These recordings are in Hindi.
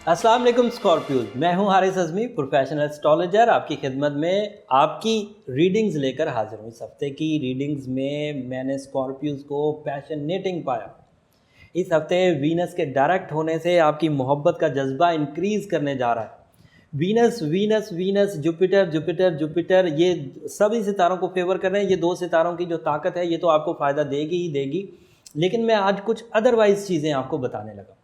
अस्सलाम वालेकुम स्कॉर्पियोज, मैं हूं हारिस अज़मी, प्रोफेशनल एस्ट्रोलॉजर। आपकी खिदमत में आपकी रीडिंग्स लेकर हाजिर हूं। इस हफ्ते की रीडिंग्स में मैंने स्कॉर्पियोज को पैशनेटिंग पाया। इस हफ्ते वीनस के डायरेक्ट होने से आपकी मोहब्बत का जज्बा इंक्रीज़ करने जा रहा है। Venus Venus Venus, Jupiter Jupiter Jupiter, ये सभी सितारों को फेवर कर रहे हैं। ये दो सितारों की जो ताकत है ये तो आपको फ़ायदा देगी ही देगी, लेकिन मैं आज कुछ अदरवाइज़ चीज़ें आपको बताने लगा।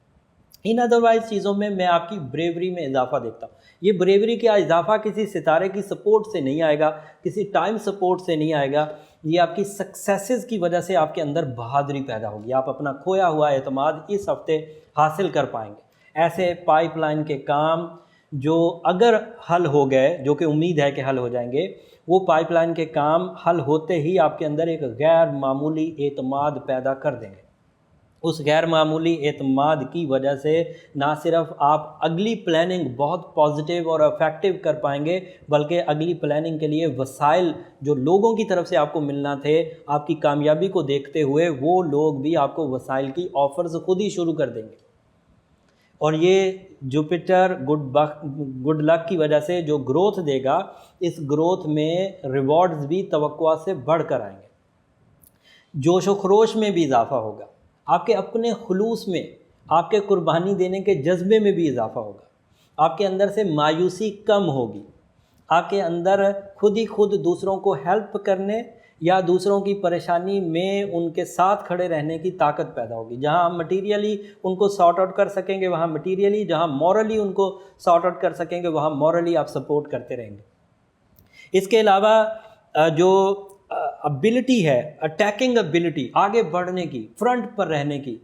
इन अदरवाइज चीज़ों में मैं आपकी ब्रेवरी में इजाफा देखता हूँ। ये ब्रेवरी का इजाफा किसी सितारे की सपोर्ट से नहीं आएगा, किसी टाइम सपोर्ट से नहीं आएगा। ये आपकी सक्सेसेस की वजह से आपके अंदर बहादुरी पैदा होगी। आप अपना खोया हुआ एतमाद इस हफ्ते हासिल कर पाएंगे। ऐसे पाइपलाइन के काम जो अगर हल हो गए, जो कि उम्मीद है कि हल हो जाएंगे, वो पाइपलाइन के काम हल होते ही आपके अंदर एक गैर मामूली एतमाद पैदा कर देंगे। उस गैर मामूली एतमाद की वजह से ना सिर्फ आप अगली प्लानिंग बहुत पॉजिटिव और इफ़ेक्टिव कर पाएंगे, बल्कि अगली प्लानिंग के लिए वसाइल जो लोगों की तरफ से आपको मिलना थे, आपकी कामयाबी को देखते हुए वो लोग भी आपको वसाइल की ऑफ़र्स खुद ही शुरू कर देंगे। और ये जुपिटर गुड लक की वजह से जो ग्रोथ देगा, इस ग्रोथ में रिवॉर्ड्स भी तवक्कुआ से बढ़कर आएंगे। जोश व खरोश में भी इजाफा होगा। आपके अपने खुलूस में, आपके कुर्बानी देने के जज्बे में भी इजाफा होगा। आपके अंदर से मायूसी कम होगी। आपके अंदर खुद ही खुद दूसरों को हेल्प करने या दूसरों की परेशानी में उनके साथ खड़े रहने की ताकत पैदा होगी। जहां हम मटीरियली उनको सॉर्ट आउट कर सकेंगे वहां मटीरियली, जहां मॉरली उनको सॉर्ट आउट कर सकेंगे वहां मॉरली आप सपोर्ट करते रहेंगे। इसके अलावा जो एबिलिटी है, अटैकिंग एबिलिटी, आगे बढ़ने की, फ्रंट पर रहने की,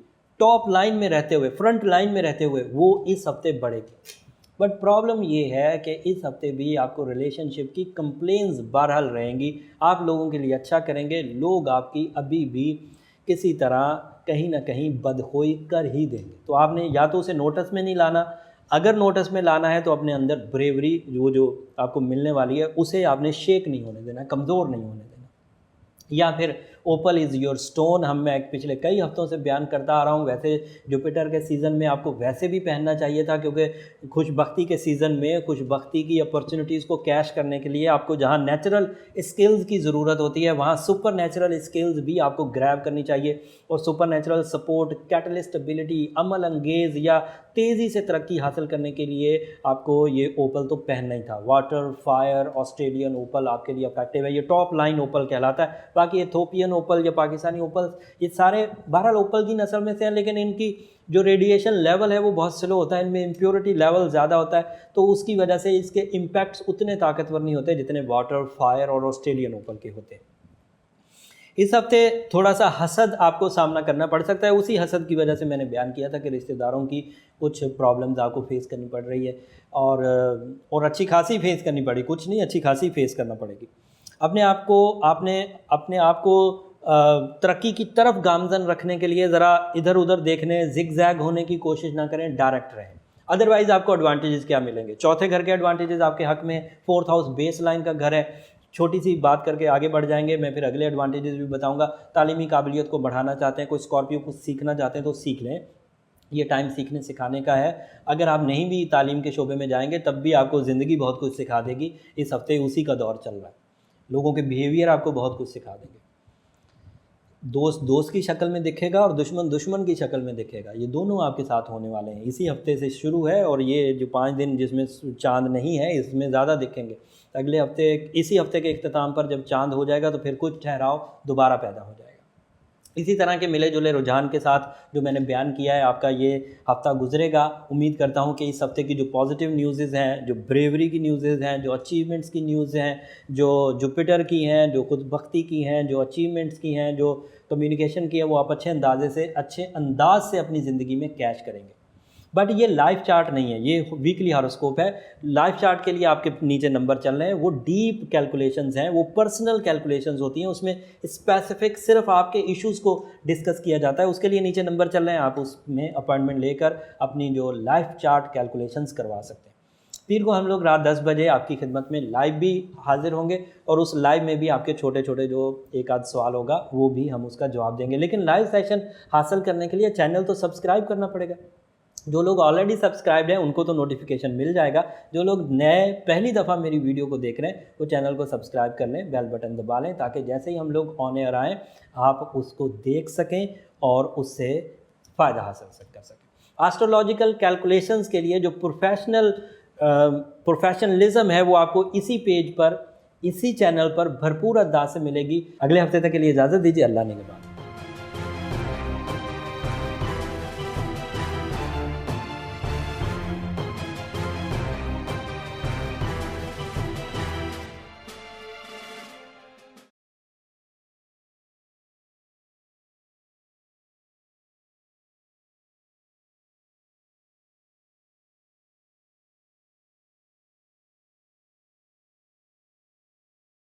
टॉप लाइन में रहते हुए, फ्रंट लाइन में रहते हुए, वो इस हफ्ते बढ़ेगी। बट प्रॉब्लम ये है कि इस हफ्ते भी आपको रिलेशनशिप की कंप्लेंट्स बहरहाल रहेंगी। आप लोगों के लिए अच्छा करेंगे, लोग आपकी अभी भी किसी तरह कहीं ना कहीं बदखोई कर ही देंगे। तो आपने या तो उसे नोटिस में नहीं लाना, अगर नोटिस में लाना है तो अपने अंदर ब्रेवरी जो आपको मिलने वाली है उसे आपने शेक नहीं होने देना, कमज़ोर नहीं होने देना। या फिर ओपल इज़ योर स्टोन, मैं पिछले कई हफ्तों से बयान करता आ रहा हूँ। वैसे जुपिटर के सीज़न में आपको वैसे भी पहनना चाहिए था, क्योंकि खुशबख्ती के सीज़न में खुशबख्ती की अपॉर्चुनिटीज़ को कैश करने के लिए आपको जहाँ नेचुरल स्किल्स की ज़रूरत होती है वहाँ सुपर नेचुरल स्किल्स भी आपको ग्रैब करनी चाहिए। और super natural support, catalyst ability, अमल अंगेज़ या तेज़ी से तरक्की हासिल करने के लिए आपको ये ओपल तो पहनना ही था। वाटर, फायर, ऑस्ट्रेलियन ओपल आपके लिए अफेक्टिव है। ये टॉप लाइन ओपल कहलाता है। बाकी एथोपियन ओपल या पाकिस्तानी ओपल, ये सारे बहरहाल ओपल की नस्ल में से हैं, लेकिन इनकी जो रेडिएशन लेवल है वो बहुत स्लो होता है, इनमें इम्प्योरिटी लेवल ज़्यादा होता है, तो उसकी वजह से इसके इम्पैक्ट्स उतने ताकतवर नहीं होते जितने वाटर, फायर और ऑस्ट्रेलियन ओपल के होते हैं। इस हफ्ते थोड़ा सा हसद आपको सामना करना पड़ सकता है। उसी हसद की वजह से मैंने बयान किया था कि रिश्तेदारों की कुछ प्रॉब्लम्स आपको फेस करनी पड़ रही है, और अच्छी खासी फेस करनी पड़ी, कुछ नहीं, अच्छी खासी फेस करना पड़ेगी। आपने अपने आप को तरक्की की तरफ गामजन रखने के लिए ज़रा इधर उधर देखने, जिग जैग होने की कोशिश ना करें, डायरेक्ट रहें। अदरवाइज़ आपको एडवांटेजेस क्या मिलेंगे? चौथे घर के एडवांटेजेस आपके हक में, फोर्थ हाउस बेस लाइन का घर है। छोटी सी बात करके आगे बढ़ जाएंगे, मैं फिर अगले एडवांटेजेस भी बताऊंगा। तालीमी काबिलियत को बढ़ाना चाहते हैं, कोई स्कॉर्पियो कुछ सीखना चाहते हैं तो सीख लें, ये टाइम सीखने सिखाने का है। अगर आप नहीं भी तालीम के शोबे में जाएंगे तब भी आपको ज़िंदगी बहुत कुछ सिखा देगी। इस हफ्ते उसी का दौर चल रहा है। लोगों के बिहेवियर आपको बहुत कुछ सिखा देंगे। दोस्त दोस्त की शक्ल में दिखेगा और दुश्मन दुश्मन की शक्ल में दिखेगा। ये दोनों आपके साथ होने वाले हैं। इसी हफ्ते से शुरू है, और ये जो 5 दिन जिसमें चांद नहीं है इसमें ज़्यादा दिखेंगे। अगले हफ्ते, इसी हफ्ते के इख्तिताम पर जब चांद हो जाएगा तो फिर कुछ ठहराव दोबारा पैदा हो जाएगा। इसी तरह के मिले जुले रुझान के साथ जो मैंने बयान किया है, आपका ये हफ्ता गुजरेगा। उम्मीद करता हूँ कि इस हफ्ते की जो पॉजिटिव न्यूज़ेज़ हैं, जो ब्रेवरी की न्यूज़ेज़ हैं, जो अचीवमेंट्स की न्यूज़ हैं, जो जुपिटर की हैं, जो खुदबख्ती की हैं, जो अचीवमेंट्स की हैं, जो कम्युनिकेशन की है, वो आप अच्छे अंदाज से अपनी ज़िंदगी में कैश करेंगे। बट ये लाइफ चार्ट नहीं है, ये वीकली हॉरोस्कोप है। लाइफ चार्ट के लिए आपके नीचे नंबर चल रहे हैं, वो डीप कैलकुलेशंस हैं, वो पर्सनल कैलकुलेशंस होती हैं, उसमें स्पेसिफिक सिर्फ आपके इश्यूज़ को डिस्कस किया जाता है। उसके लिए नीचे नंबर चल रहे हैं, आप उसमें अपॉइंटमेंट लेकर अपनी जो लाइफ चार्ट कैलकुलेशंस करवा सकते हैं। पीर को हम लोग रात 10 बजे आपकी खिदमत में लाइव भी हाजिर होंगे, और उस लाइव में भी आपके छोटे छोटे जो एक आध सवाल होगा वो भी हम उसका जवाब देंगे। लेकिन लाइव सेशन हासिल करने के लिए चैनल तो सब्सक्राइब करना पड़ेगा। जो लोग ऑलरेडी सब्सक्राइब्ड हैं उनको तो नोटिफिकेशन मिल जाएगा, जो लोग नए पहली दफ़ा मेरी वीडियो को देख रहे हैं वो चैनल को सब्सक्राइब कर लें, बेल बटन दबा लें, ताकि जैसे ही हम लोग ऑन एयर आएँ आप उसको देख सकें और उससे फ़ायदा हासिल कर सकें। एस्ट्रोलॉजिकल कैलकुलेशंस के लिए जो प्रोफेशनलिज्म है वो आपको इसी पेज पर, इसी चैनल पर भरपूर अंदाज से मिलेगी। अगले हफ्ते तक के लिए इजाज़त दीजिए। अल्लाह ने के बाद।